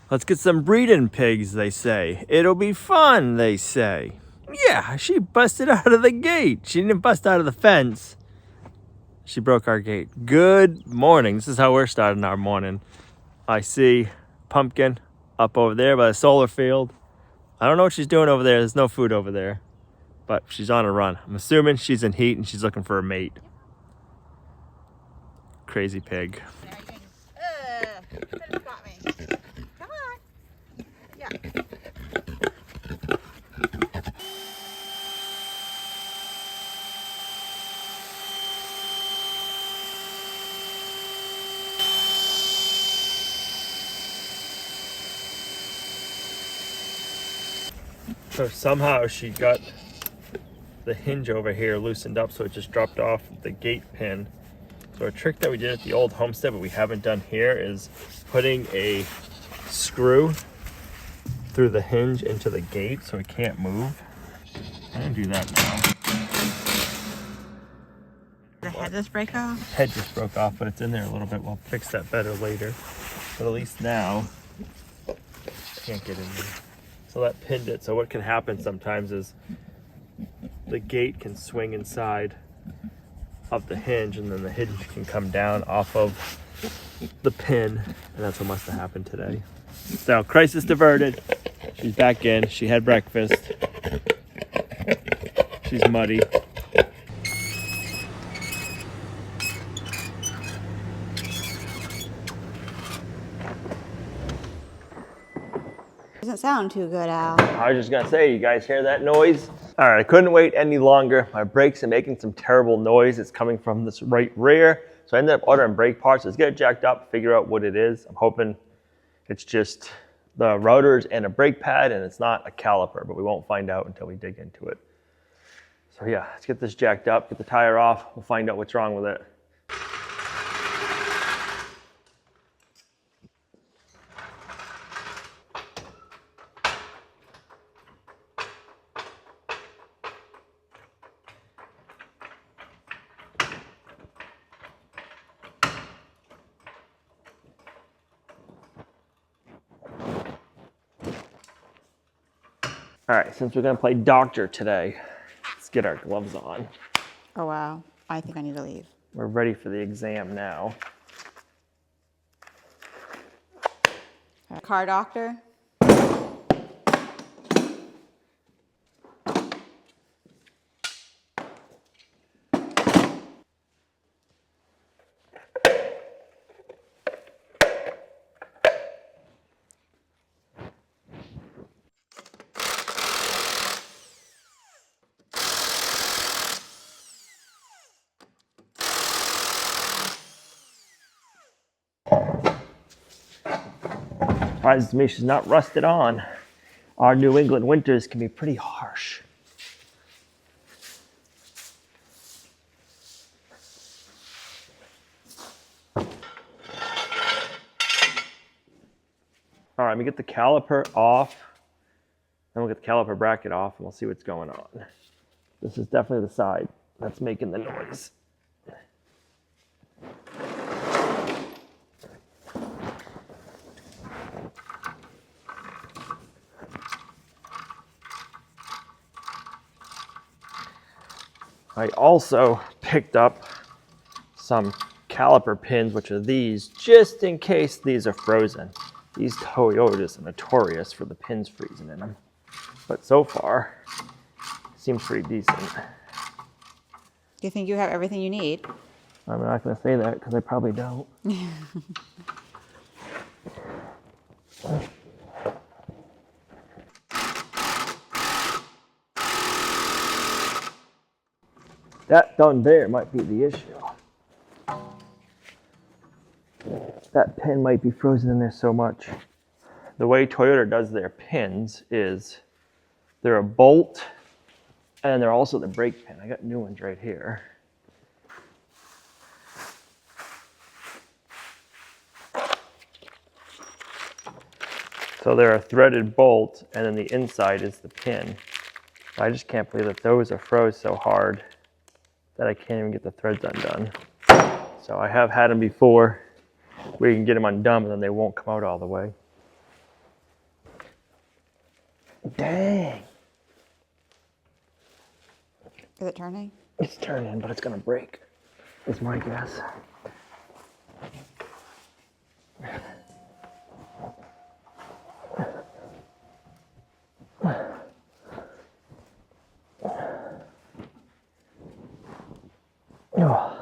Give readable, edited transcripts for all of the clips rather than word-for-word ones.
Let's get some breeding pigs, they say. It'll be fun, they say. Yeah, she busted out of the gate. She didn't bust out of the fence. She broke our gate. Good morning. This is how we're starting our morning. I see Pumpkin up over there by the solar field. I don't know what she's doing over there. There's no food over there. But she's on a run. I'm assuming she's in heat and she's looking for a mate. Crazy pig. Come on. Yeah. So somehow she got the hinge over here loosened up, so it just dropped off the gate pin. So a trick that we did at the old homestead but we haven't done here is putting a screw through the hinge into the gate so it can't move. I'm gonna do that now. The head just break off? Head just broke off, but it's in there a little bit. We'll fix that better later. But at least now, can't get in there. So that pinned it. So what can happen sometimes is the gate can swing inside of the hinge, and then the hinge can come down off of the pin, and that's what must have happened today. So crisis diverted. She's back in. She had breakfast. She's muddy. Doesn't sound too good, Al. I was just gonna say, you guys hear that noise? All right, I couldn't wait any longer. My brakes are making some terrible noise. It's coming from this right rear. So I ended up ordering brake parts. Let's get it jacked up, figure out what it is. I'm hoping it's just the rotors and a brake pad and it's not a caliper, but we won't find out until we dig into it. So yeah, let's get this jacked up, get the tire off. We'll find out what's wrong with it. All right, since we're gonna play doctor today, let's get our gloves on. Oh, wow. I think I need to leave. We're ready for the exam now. Car doctor? Surprises me she's not rusted on. Our New England winters can be pretty harsh. All right, let me get the caliper off. Then we'll get the caliper bracket off and we'll see what's going on. This is definitely the side that's making the noise. I also picked up some caliper pins, which are these, just in case these are frozen. These Toyotas are notorious for the pins freezing in them. But so far, seems pretty decent. Do you think you have everything you need? I'm not going to say that because I probably don't. That done there might be the issue. That pin might be frozen in there so much. The way Toyota does their pins is they're a bolt and they're also the brake pin. I got new ones right here. So they're a threaded bolt and then the inside is the pin. I just can't believe that those are froze so hard that I can't even get the threads undone. So I have had them before where you can get them undone and then they won't come out all the way. Dang. Is it turning? It's turning, but it's gonna break, is my guess. Oh.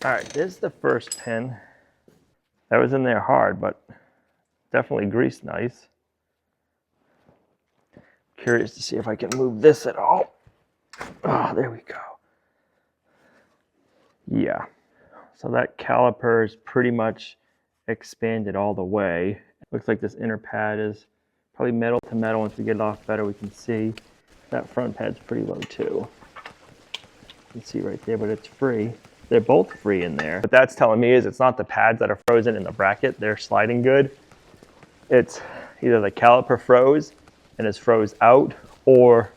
All right, this is the first pin. That was in there hard, but definitely greased nice. Curious to see if I can move this at all. Oh, there we go. Yeah. So that caliper is pretty much expanded all the way. Looks like this inner pad is probably metal to metal. Once we get it off better, we can see that front pad's pretty low too. You can see right there, but it's free. They're both free in there. What that's telling me is it's not the pads that are frozen in the bracket. They're sliding good. It's either the caliper froze and is froze out, or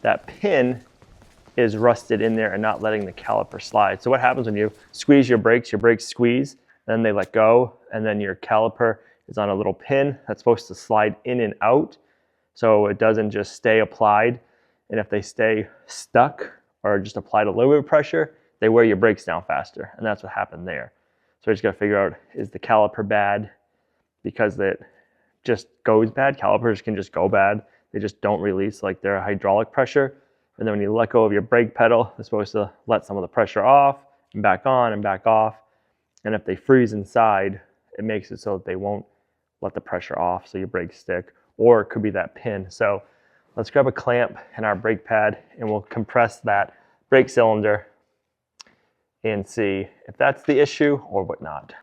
that pin is rusted in there and not letting the caliper slide. So what happens when you squeeze your brakes squeeze, then they let go, and then your caliper is on a little pin that's supposed to slide in and out, so it doesn't just stay applied. And if they stay stuck or just applied a little bit of pressure, they wear your brakes down faster, and that's what happened there. So I just gotta figure out, is the caliper bad because it just goes bad? Calipers can just go bad. They just don't release like their hydraulic pressure. And then when you let go of your brake pedal, it's supposed to let some of the pressure off and back on and back off. And if they freeze inside, it makes it so that they won't let the pressure off, so your brakes stick. Or it could be that pin. So let's grab a clamp and our brake pad, and we'll compress that brake cylinder and see if that's the issue or whatnot.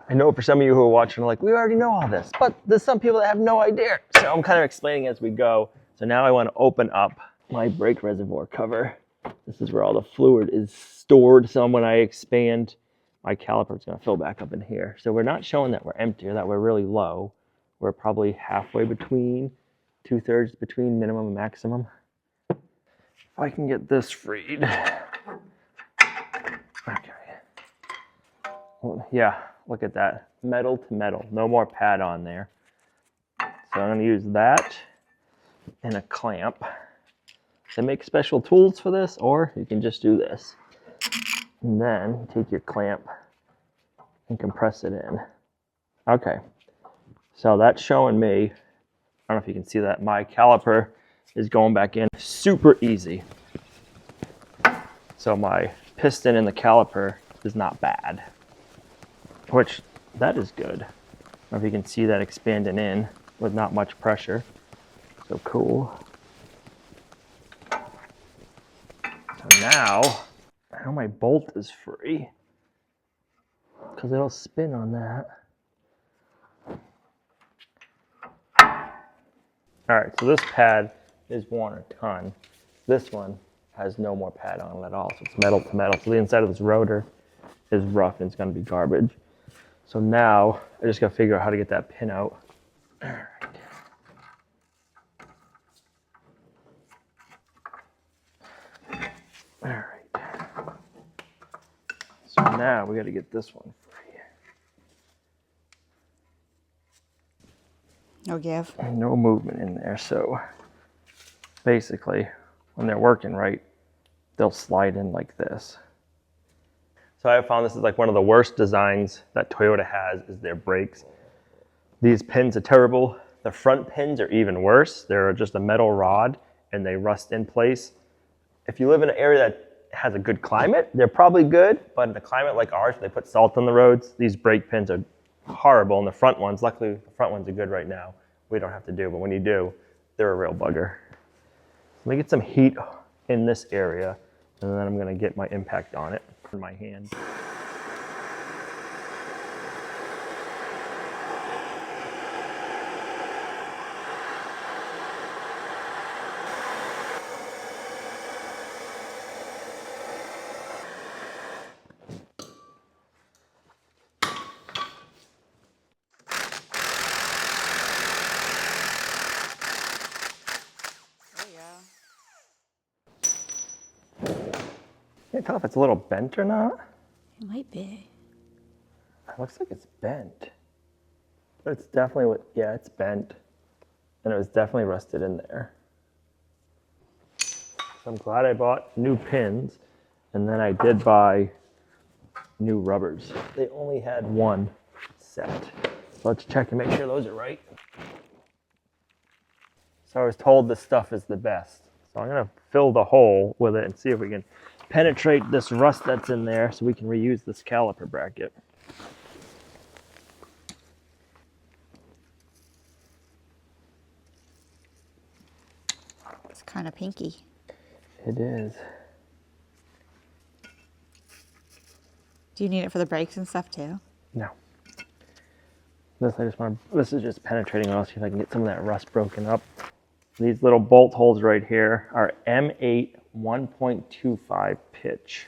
I know for some of you who are watching are like, we already know all this, but there's some people that have no idea. So I'm kind of explaining as we go. So now I want to open up my brake reservoir cover. This is where all the fluid is stored. So when I expand, my caliper is going to fill back up in here. So we're not showing that we're empty or that we're really low. We're probably halfway between, 2/3 between minimum and maximum. If I can get this freed. Okay. Well, yeah, look at that. Metal to metal. No more pad on there. So I'm going to use that and a clamp. They make special tools for this, or you can just do this. And then take your clamp and compress it in. Okay. So that's showing me, I don't know if you can see that, my caliper is going back in super easy. So my piston in the caliper is not bad, which that is good. I don't know if you can see that expanding in with not much pressure. So cool. So now my bolt is free because it'll spin on that. All right, so this pad is worn a ton. This one has no more pad on it at all, so it's metal to metal. So the inside of this rotor is rough and it's gonna be garbage. So now I just gotta figure out how to get that pin out. All right. All right. So now we gotta get this one free. No give. No movement in there, so basically when they're working right, they'll slide in like this. So I have found this is like one of the worst designs that Toyota has is their brakes. These pins are terrible. The front pins are even worse. They're just a metal rod and they rust in place. If you live in an area that has a good climate, they're probably good, but in a climate like ours, they put salt on the roads, these brake pins are horrible. And the front ones, luckily the front ones are good right now. We don't have to do, but when you do, they're a real bugger. Let me get some heat in this area, and then I'm gonna get my impact on it in my hand. can't tell if it's a little bent or not. It might be. It looks like it's bent. But it's definitely, yeah, it's bent. And it was definitely rusted in there. So I'm glad I bought new pins. And then I did buy new rubbers. They only had one set. So let's check and make sure those are right. So I was told this stuff is the best. So I'm gonna fill the hole with it and see if we can penetrate this rust that's in there so we can reuse this caliper bracket. It's kind of pinky. It is. Do you need it for the brakes and stuff too? No. This is just penetrating. I'll see if I can get some of that rust broken up. These little bolt holes right here are M8 1.25 pitch.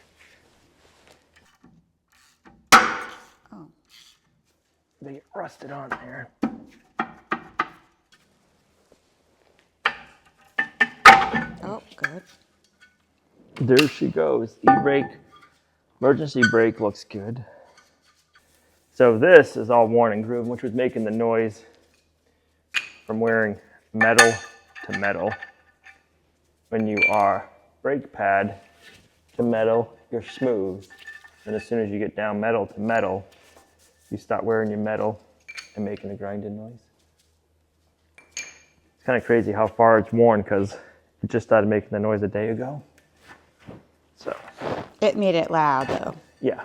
Oh. They get rusted on there. Oh, good. There she goes. E-brake, emergency brake looks good. So this is all worn and grooved, which was making the noise from wearing metal to metal. When you are brake pad to metal, you're smooth. And as soon as you get down metal to metal, you start wearing your metal and making a grinding noise. It's kind of crazy how far it's worn because it just started making the noise a day ago. So. It made it loud though. Yeah.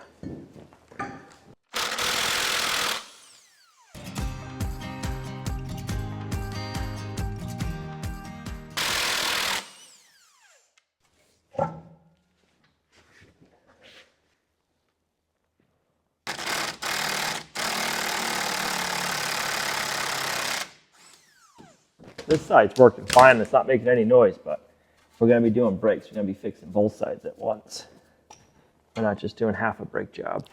This side's working fine. It's not making any noise, but we're going to be doing brakes. We're going to be fixing both sides at once. We're not just doing half a brake job.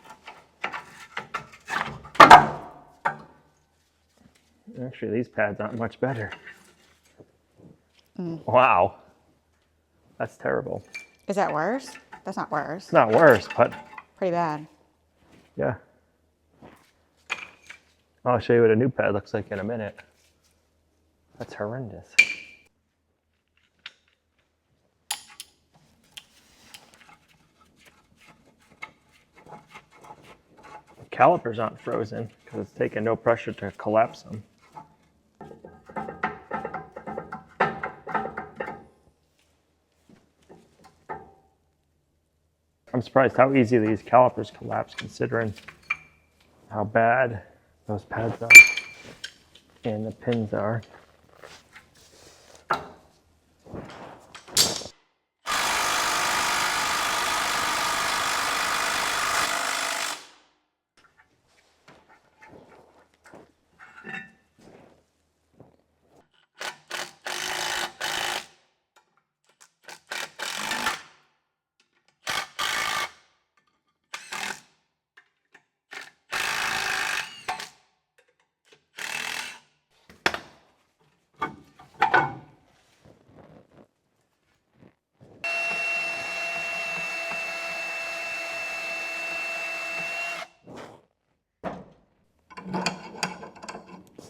Actually, these pads aren't much better. Wow. That's terrible. Is that worse? That's not worse. It's not worse, but Pretty bad. yeah. I'll show you what a new pad looks like in a minute. That's horrendous. The calipers aren't frozen because it's taking no pressure to collapse them. I'm surprised how easy these calipers collapse considering how bad those pads are and the pins are.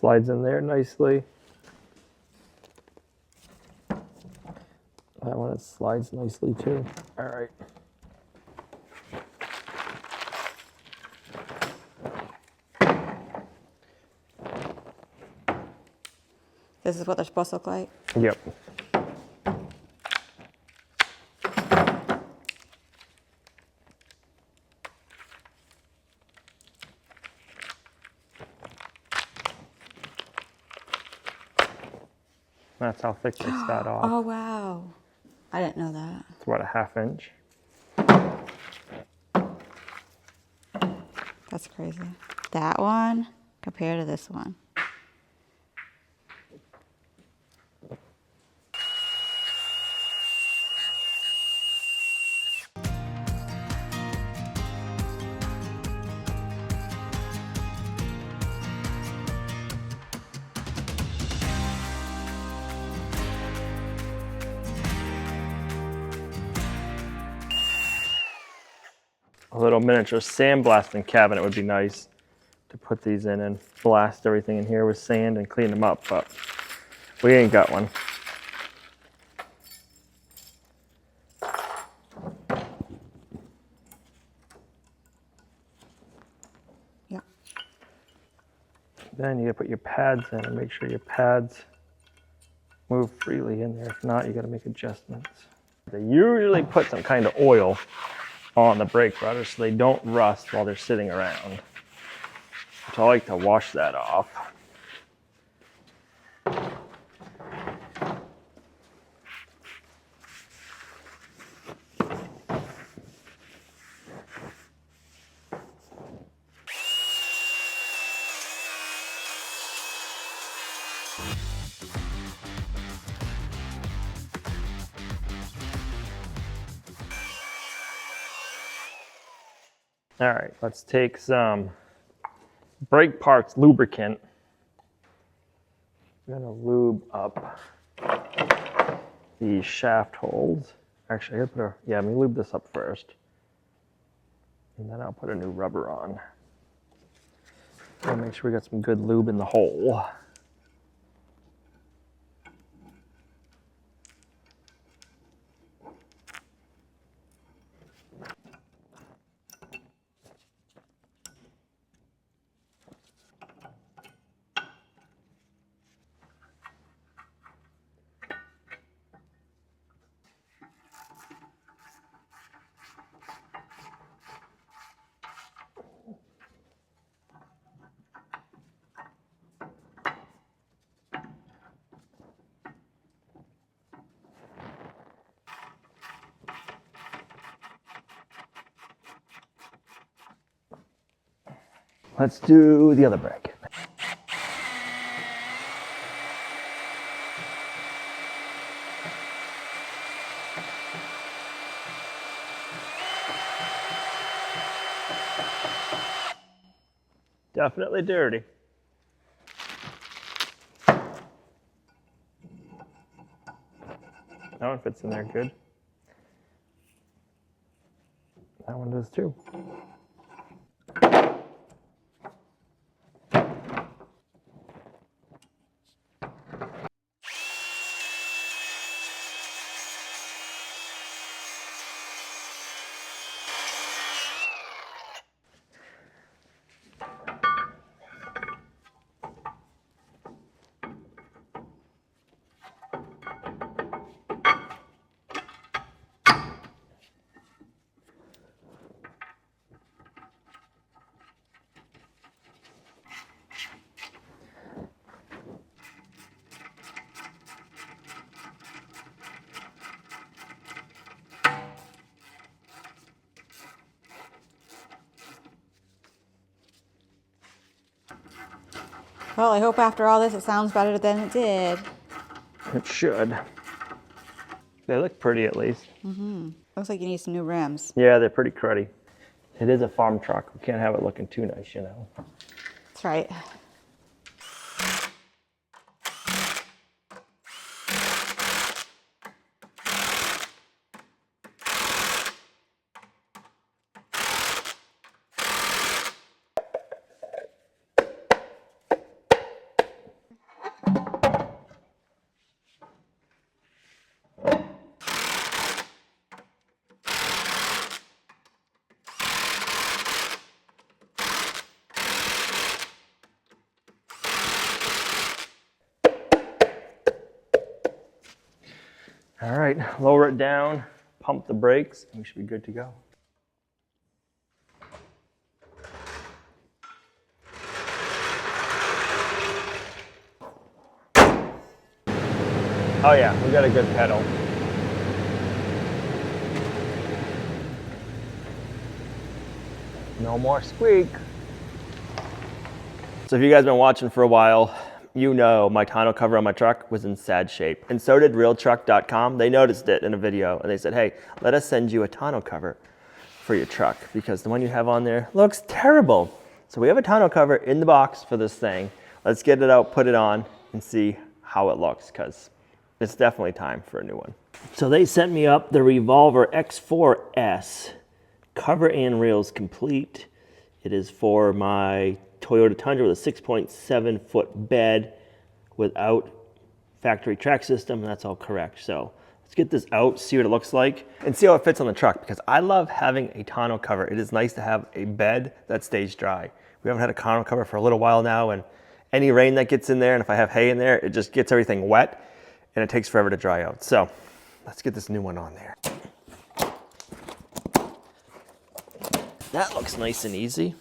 Slides in there nicely. That one slides nicely too. All right. This is what they're supposed to look like? Yep. That's how thick they start off. Oh, wow. I didn't know that. It's about a ½ inch. That's crazy. That one compared to this one. A little miniature sandblasting cabinet would be nice to put these in and blast everything in here with sand and clean them up, but we ain't got one. Yeah. Then you gotta put your pads in and make sure your pads move freely in there. If not, you gotta make adjustments. They usually put some kind of oil on the brake rudders so they don't rust while they're sitting around. So I like to wash that off. All right, let's take some brake parts lubricant. I'm gonna lube up these shaft holes. Actually, I gotta put let me lube this up first. And then I'll put a new rubber on. I'll make sure we got some good lube in the hole. Let's do the other brake. Definitely dirty. That one fits in there good. That one does too. Well, I hope after all this it sounds better than it did. It should. They look pretty at least. Looks like you need some new rims. Yeah, they're pretty cruddy. It is a farm truck. We can't have it looking too nice, you know. That's right. All right, lower it down, pump the brakes, and we should be good to go. Oh yeah, we got a good pedal. No more squeak. So if you guys been watching for a while, you know my tonneau cover on my truck was in sad shape. And so did realtruck.com. They noticed it in a video and they said, hey, let us send you a tonneau cover for your truck because the one you have on there looks terrible. So we have a tonneau cover in the box for this thing. Let's get it out, put it on, and see how it looks because it's definitely time for a new one. So they sent me up the Revolver X4S cover and rails complete. It is for my Toyota Tundra with a 6.7 foot bed without factory track system, and that's all correct. So let's get this out, see what it looks like, and see how it fits on the truck, because I love having a tonneau cover. It is nice to have a bed that stays dry. We haven't had a tonneau cover for a little while now, and any rain that gets in there, and if I have hay in there, it just gets everything wet, and it takes forever to dry out. So let's get this new one on there. That looks nice and easy.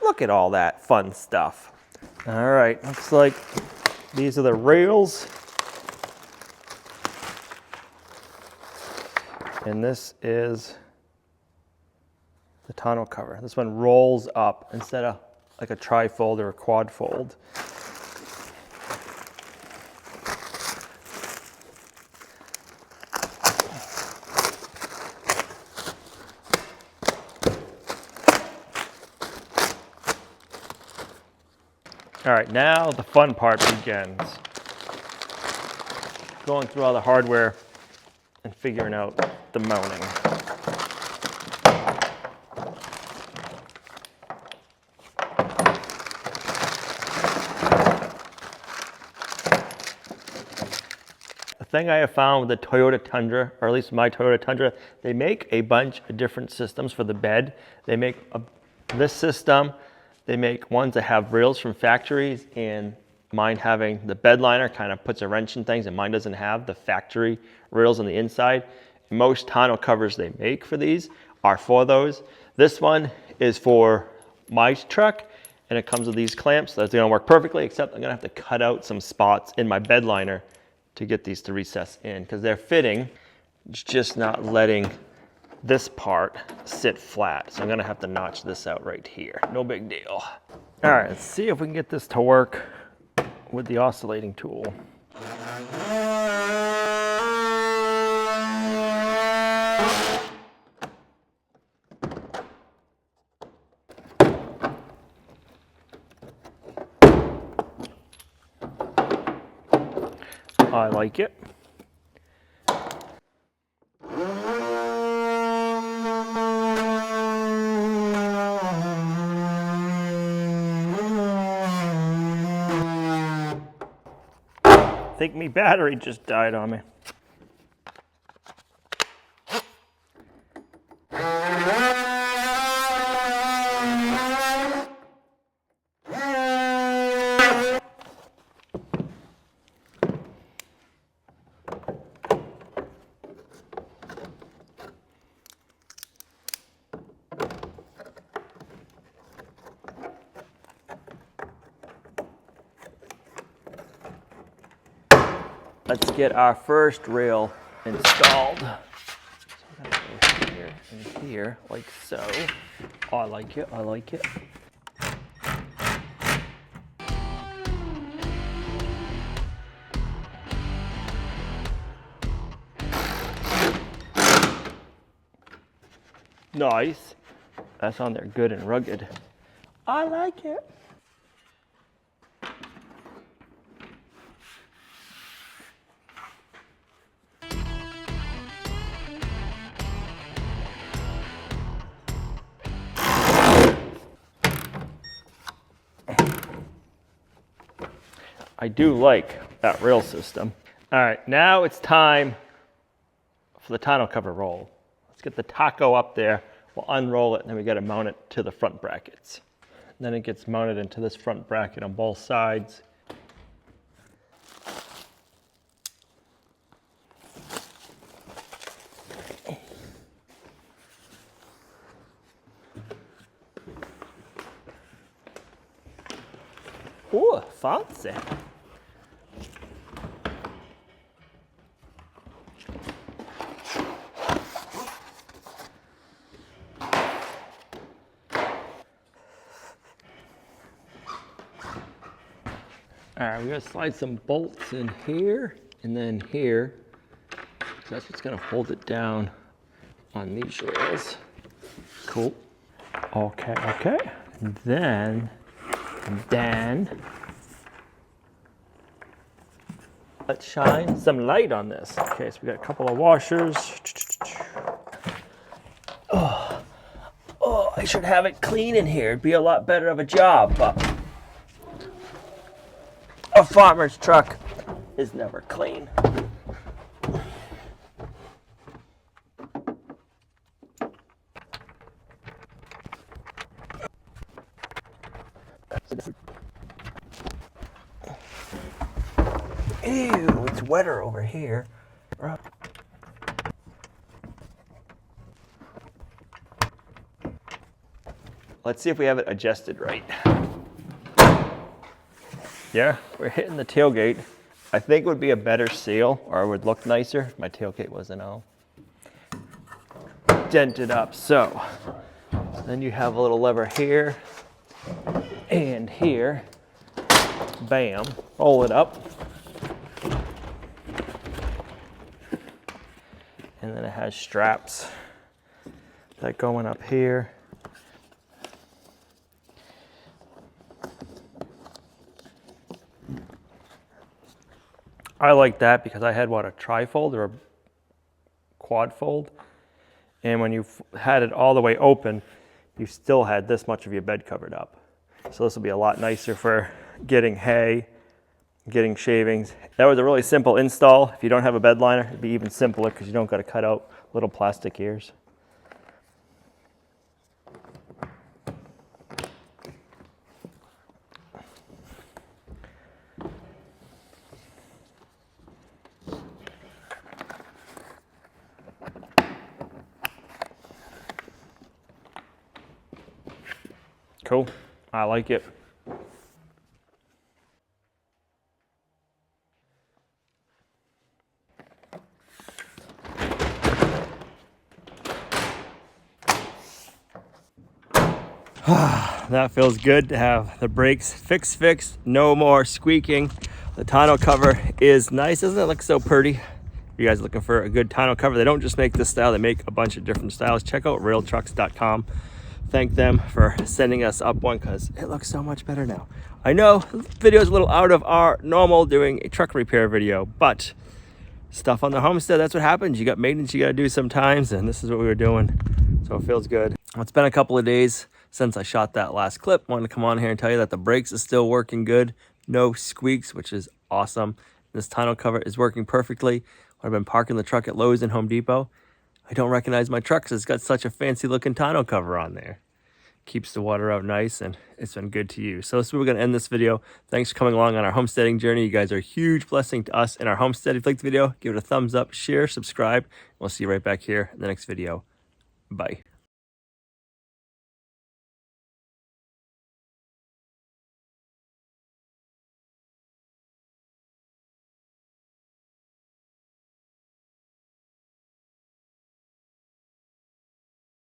Look at all that fun stuff. All right, looks like these are the rails. And this is the tonneau cover. This one rolls up instead of like a tri-fold or a quad fold. All right, now the fun part begins. Going through all the hardware and figuring out the mounting. The thing I have found with the Toyota Tundra, or at least my Toyota Tundra, they make a bunch of different systems for the bed. They make this system, they make ones that have rails from factories, and mine having the bed liner kind of puts a wrench in things, and mine doesn't have the factory rails on the inside. Most tonneau covers they make for these are for those. This one is for my truck, and it comes with these clamps. So that's gonna work perfectly, except I'm gonna have to cut out some spots in my bed liner to get these to recess in, because they're fitting. It's just not letting this part sit flat. So I'm gonna have to notch this out right here. No big deal. All right, let's see if we can get this to work with the oscillating tool. I like it. I think my battery just died on me. Let's get our first rail installed. So I'm gonna go here and here, like so. Oh, I like it, I like it. Nice. That's on there good and rugged. I like it. I do like that rail system. All right, now it's time for the tonneau cover roll. Let's get the taco up there. We'll unroll it, and then we got to mount it to the front brackets. And then it gets mounted into this front bracket on both sides. Ooh, fancy. All right, we're gonna slide some bolts in here and then here. So that's what's gonna hold it down on these rails. Cool. Okay, okay. And then let's shine some light on this. Okay, so we got a couple of washers. Oh, should have it clean in here. It'd be a lot better of a job, but a farmer's truck is never clean. Ew, it's wetter over here. Let's see if we have it adjusted right. Yeah, we're hitting the tailgate. I think it would be a better seal, or it would look nicer if my tailgate wasn't all dented up. So then you have a little lever here and here. Bam, roll it up. And then it has straps that going up here. I like that because I had, what, a tri-fold or a quad fold? And when you had it all the way open, you still had this much of your bed covered up. So this will be a lot nicer for getting hay, getting shavings. That was a really simple install. If you don't have a bed liner, it'd be even simpler because you don't got to cut out little plastic ears. Cool, I like it. That feels good to have the brakes fixed, no more squeaking. The tonneau cover is nice. Doesn't it look so pretty? If you guys are looking for a good tonneau cover, they don't just make this style, they make a bunch of different styles. Check out railtrucks.com. Thank them for sending us up one because it looks so much better now. I know the video is a little out of our normal doing a truck repair video, but stuff on the homestead, that's what happens. You got maintenance you got to do sometimes, and this is what we were doing. So it feels good. It's been a couple of days since I shot that last clip. Wanted to come on here and tell you that the brakes is still working good. No squeaks, which is awesome. This tonneau cover is working perfectly. I've been parking the truck at Lowe's and Home Depot. I don't recognize my truck because it's got such a fancy looking tonneau cover on there. Keeps the water out nice, and it's been good to use. So this is where we're going to end this video. Thanks for coming along on our homesteading journey. You guys are a huge blessing to us in our homestead. If you liked the video, give it a thumbs up, share, subscribe. We'll see you right back here in the next video. Bye.